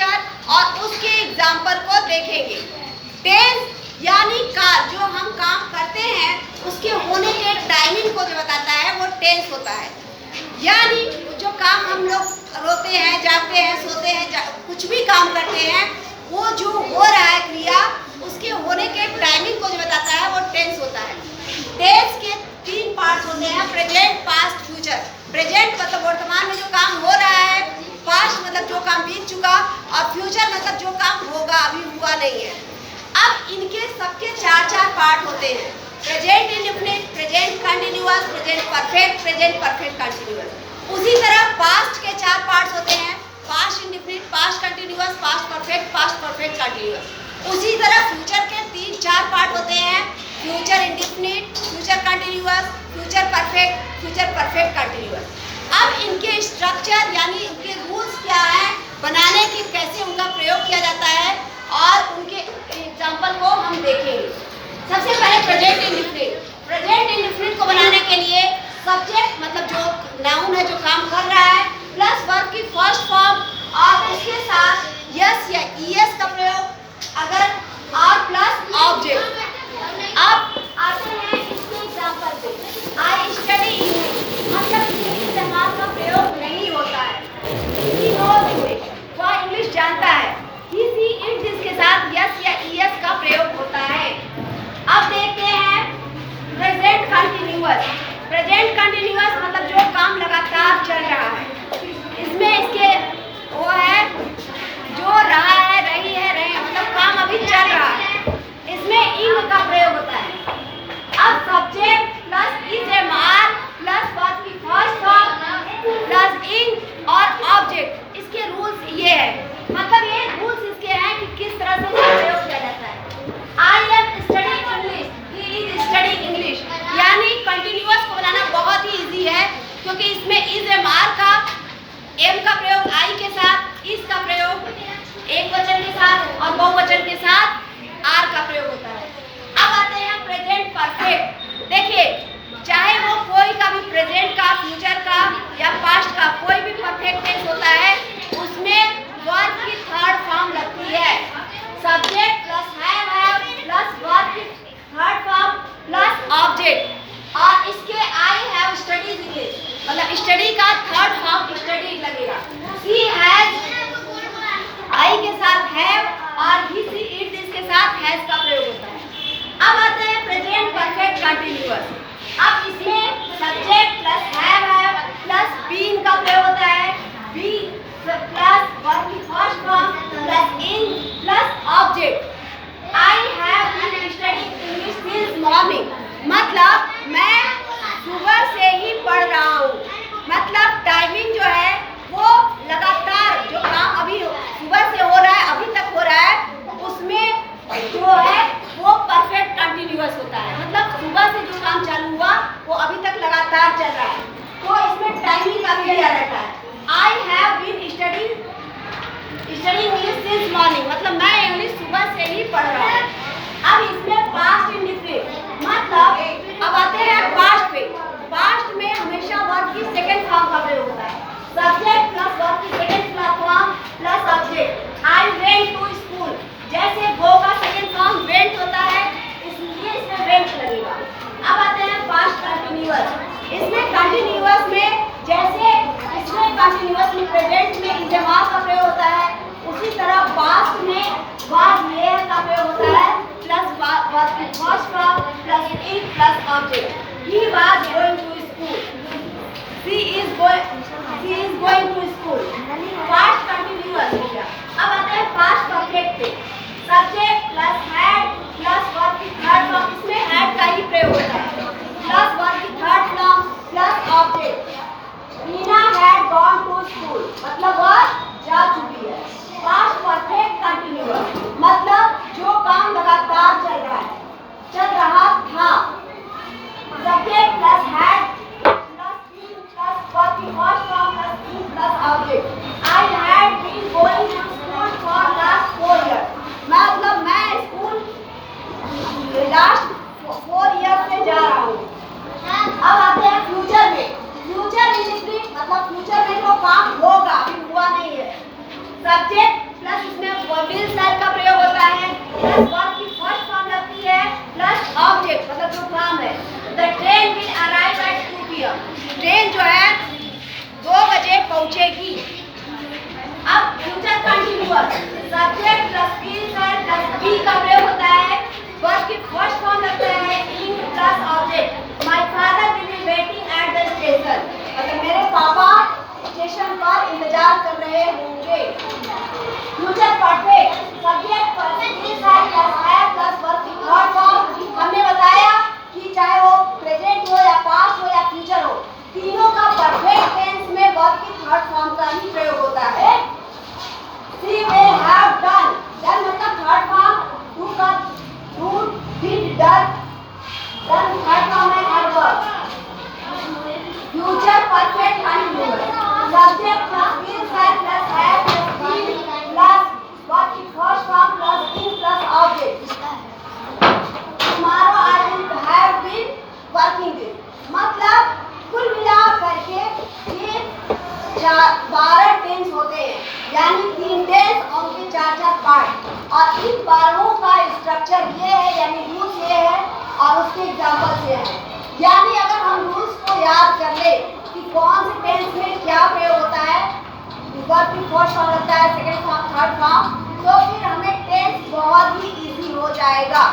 Future और उसके example को देखेंगे। टेंस यानी काल, जो हम काम करते हैं उसके होने के टाइमिंग को जो बताता है वो टेंस होता है। यानी जो काम हम लोग रोते हैं, जागते हैं, सोते हैं, कुछ भी काम करते हैं, वो जो हो रहा है क्रिया, उसके होने के टाइमिंग को जो बताता है वो टेंस होता है। टेंस के 3 पार्ट्स होते हैं, प्रेजेंट, पास्ट, फ्यूचर। प्रेजेंट मतलब वर्तमान में जो काम हो रहा है, पास्ट मतलब जो काम बीत चुका, और फ्यूचर मतलब जो काम होगा, अभी हुआ नहीं है। अब इनके सबके 4 पार्ट होते हैं, present indefinite, present continuous, present perfect, present perfect continuous. उसी तरह पास्ट के 4 पार्ट्स होते हैं, past indefinite, past continuous, past perfect continuous. उसी तरह फ्यूचर के 3-4 पार्ट होते हैं, future indefinite, future continuous, future perfect continuous. अब इनके स्ट्रक्चर यानी इनके रूल्स क्या है, बनाने की कैसे उनका प्रयोग किया जाता है, और उनके एग्जाम्पल को हम देखेंगे। सबसे पहले प्रेजेंट इंडेफिनिट। प्रेजेंट इंडेफिनिट को बनाने के लिए सब्जेक्ट मतलब जो नाउन है, जो काम कर रहा है, प्लस वर्ब की फर्स्ट फॉर्म और उसके साथ यस या ईएस का प्रयोग, अगर और प्लस ऑब्जेक्ट। अब आते हैं इसके एग्जाम्पल पे। आई स्टडी इंग्लिश मतलब किसी इस्तेमाल का प्रयोग नहीं होता है, ही नोज इंग्लिश, वह इंग्लिश जानता है। ही सी इट जिसके साथ यस या ईएस का प्रयोग होता है। अब देखते हैं प्रेजेंट कंटिन्यूअस। प्रेजेंट कंटिन्यूअस मतलब जो काम लगातार चल रहा है, इसमें इसके वो है जो रहा है, रही है, रहे मतलब काम अभी चल रहा है, इसमें इन का प्रयोग होता है। अब सब्जेक्ट प्लस इज ए मार प्लस वर्ब की फर्स्ट फॉर्म प्लस इन और ऑब्जेक्ट, इसके रूल्स ये है, मतलब ये रूल्स इसके हैं कि किस तरह से इसका प्रयोग किया जाता है। I am studying English, he is studying English, यानी कंटिन्यूअस को बनाना बहुत ही इजी है, क्योंकि इसमें इज ए मार का एम का प्रयोग आई के साथ, इस का प्रयोग एक वचन के साथ और बहुवचन के साथ आर का प्रयोग होता है। अब आते हैं प्रेजेंट परफेक्ट। देखिए, चाहे वो कोई का भी प्रेजेंट का, फ्यूचर का या पास्ट का कोई भी परफेक्ट टेंस होता है, उसमें वर्ब की थर्ड फॉर्म लगती है, subject plus have plus verb की थर्ड फॉर्म प्लस ऑब्जेक्ट, और इसके आई हैव स्टडीड इंग्लिश मतलब स्टडी का थर्ड फॉर्म स्टडीड लगेगा। सी हैज आई के साथ हैव और ही सी इट इसके साथ हैज का प्रयोग होता है। अब आते हैं प्रेजेंट परफेक्ट कंटिन्यूअस। अब इसमें subject plus have plus been का प्रयोग होता है, बी प्लस वर्ब की first form plus ing plus object. I have been studying English since morning, मतलब मैं सुबह से ही पढ़ रहा हूँ, मतलब टाइमिंग जो है वो लगातार जो काम अभी सुबह से हो रहा है, अभी तक हो रहा है, उसमें जो है वो परफेक्ट कंटिन्यूअस होता है, मतलब सुबह से जो काम चालू हुआ वो अभी तक लगातार चल रहा है, तो इसमें टाइमिंग का भी दिया रहता है। I have been studying English since morning, मतलब मैं इंग्लिश सुबह से ही पढ़ रहा हूँ। अब इसमें पास्ट इंडेफिनिट मतलब, अब आते हैं पास्ट पे। पास्ट में हमेशा वर्ब की सेकंड फॉर्म का प्रयोग होता है, सब्जेक्ट प्लस वर्ब की second form plus object. I went to school, जैसे गो का सेकंड फॉर्म वेंट होता है, इसलिए इसमें वेंट लगेगा। अब आते हैं पास्ट कंटिन्यूअस। इसमें कंटिन्यूअस में जैसे इसमें कंटिन्यूअस में प्रेजेंट में इज़ेमार का प्रयोग होता है, उसी तरह पास्ट में वाज वेयर का प्रयोग होता है प्लस वर्ब की first form plus ing plus object. He was going to school, she is going to school, past continuous हो गया। अब आते हैं पास्ट परफेक्ट पे। Subject plus had plus verb की थर्ड फॉर्म, इसमें हैड का ही प्रयोग होता है, प्लस वर्ब की third form plus object. Meena had gone to school, मतलब वह जा चुकी है। पास्ट परफेक्ट कंटिन्यूअस मतलब जो काम लगातार चल रहा है, चल रहा था। Subject plus had plus been plus verb की first form plus ing plus object. I had been going to school for last 4 years, मतलब मैं स्कूल लास्ट 4 years से जा रहा हूँ। अब आते हैं फ्यूचर में। फ्यूचर इंडेफिनिट मतलब फ्यूचर में जो काम होगा, अभी हुआ नहीं है। सब्जेक्ट प्लस इसमें विल सेल का प्रयोग होता है, प्लस वर्ब की फर्स्ट फॉर्म लगती है, प्लस ऑब्जेक्ट मतलब जो काम है। The train will arrive at 2 PM, train जो है 2 बजे पहुंचेगी। अब future continuous, subject plus will shall plus be का प्रयोग होता है, वर्ब की फर्स्ट फॉर्म लगता है ing plus object. My father will be waiting at the station, मतलब मेरे पापा स्टेशन पर इंतजार कर रहे होंगे। Future perfect, subject plus will shall plus have plus verb की थर्ड फॉर्म। हमने बताया कि चाहे वो प्रेजेंट हो या पास्ट हो या फ्यूचर हो, तीनों का परफेक्ट टेंस में वर्ब की थर्ड फॉर्म का ही प्रयोग होता है। She will have done, done मतलब थर्ड फॉर्म, do का do did done, done third form है adverb। Future perfect continuous, subject plus will shall plus have plus been plus verb की first form plus ing plus object. Tomorrow I will have been working with, मतलब कुल मिला करके ये 12 tense होते हैं, यानी 3 टेंस और उनके 4-4 पार्ट। और इन 12 का स्ट्रक्चर ये है, यानी रूल्स ये है और उसके एग्जांपल्स ये हैं। यानी अगर हम रूल्स को याद कर ले कि कौन से टेंस में क्या प्रयोग होता है, वर्ब की फर्स्ट फॉर्म लगता है, सेकंड फॉर्म, थर्ड फॉर्म, तो फिर हमें टेंस बहुत ही इजी हो जाएगा।